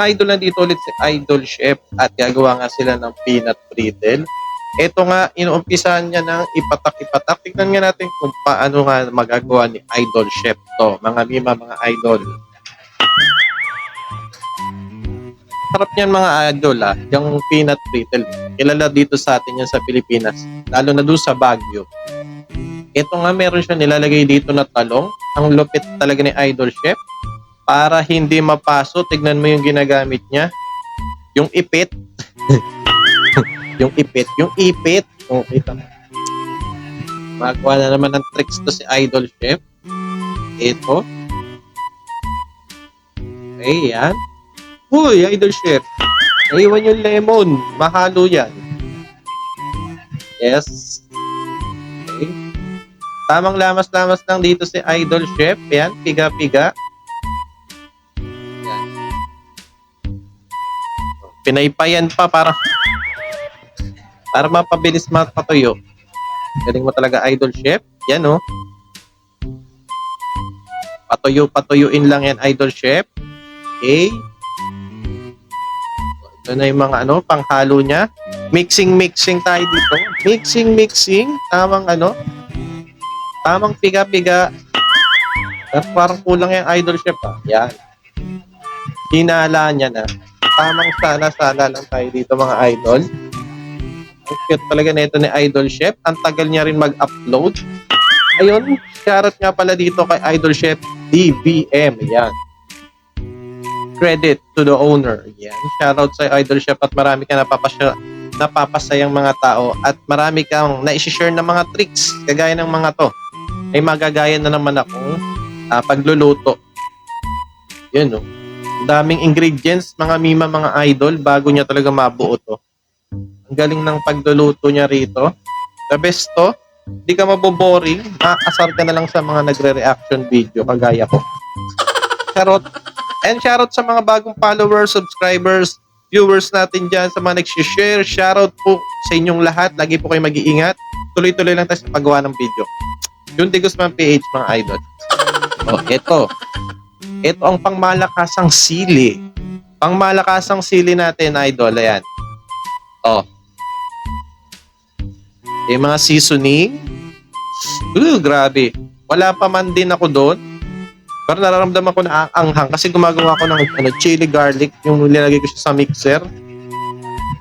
Idol na dito ulit si Idol Chef at gagawa nga sila ng peanut brittle. Ito nga, inuumpisahan niya ng ipatak-ipatak. Tignan nga natin kung paano nga magagawa ni Idol Chef to. Mga Mima, mga idol. Sarap niyan mga idol yung peanut brittle. Kilala dito sa atin yan sa Pilipinas. Lalo na doon sa Baguio. Ito nga meron siya nilalagay dito na talong. Ang lupit talaga ni Idol Chef. Para hindi mapaso, tignan mo yung ginagamit niya. Yung ipit. yung ipit. Oh, kita mo. Magawa na naman ng tricks to si Idol Chef. Ito. Okay, yan. Uy, Idol Chef. Naiwan yung lemon. Mahalo yan. Yes. Okay. Tamang lamas-lamas lang dito si Idol Chef. Yan, piga-piga. Yan. Pinaypayan pa para mapabilis mapatuyo. Galing mo talaga, Idol Chef. Yan, oh. Patuyuin lang yan, Idol Chef. Okay. Ito na yung mga panghalo niya. Mixing tayo dito. Mixing. Tamang piga-piga. Pero parang kulang yung Idol Chef, Yan. Hinala niya na. Tamang sala lang tayo dito, mga idol. Ang cute talaga na ito ni Idol Chef. Ang tagal niya rin mag-upload. Ayun, shoutout nga pala dito kay Idol Chef DBM. Yan. Credit to the owner. Yan. Shoutout sa Idol Chef at marami ka napapasayang mga tao at marami kang na-share ng mga tricks kagaya ng mga to. Ay magagaya na naman akong pagluluto. Yun, no? Daming ingredients, mga Mima, mga idol, bago niya talaga mabuo to. Ang galing ng pagluluto niya rito. The best to. Hindi ka maboboring. Makakasar ka na lang sa mga nagre-reaction video kagaya ko. Charot. And shoutout sa mga bagong followers, subscribers, viewers natin dyan, sa mga nag-share. Shoutout po sa inyong lahat. Lagi po kayo mag-iingat. Tuloy-tuloy lang tayo sa paggawa ng video. Yung De Guzman PH, mga idol. Oh, ito. Ito ang pangmalakasang sili. Pangmalakasang sili natin, idol. Ayan. Oh. Yung mga seasoning. Grabe. Wala pa man din ako doon. Pero nararamdaman ko na anghang kasi gumagawa ko ng chili garlic, yung nilagay ko siya sa mixer.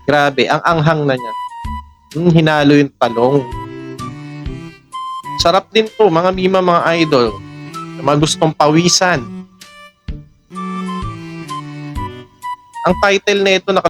Grabe, ang anghang na niya. Hinalo yung talong. Sarap din po, mga Mima, mga idol. Mga gustong pawisan. Ang title na ito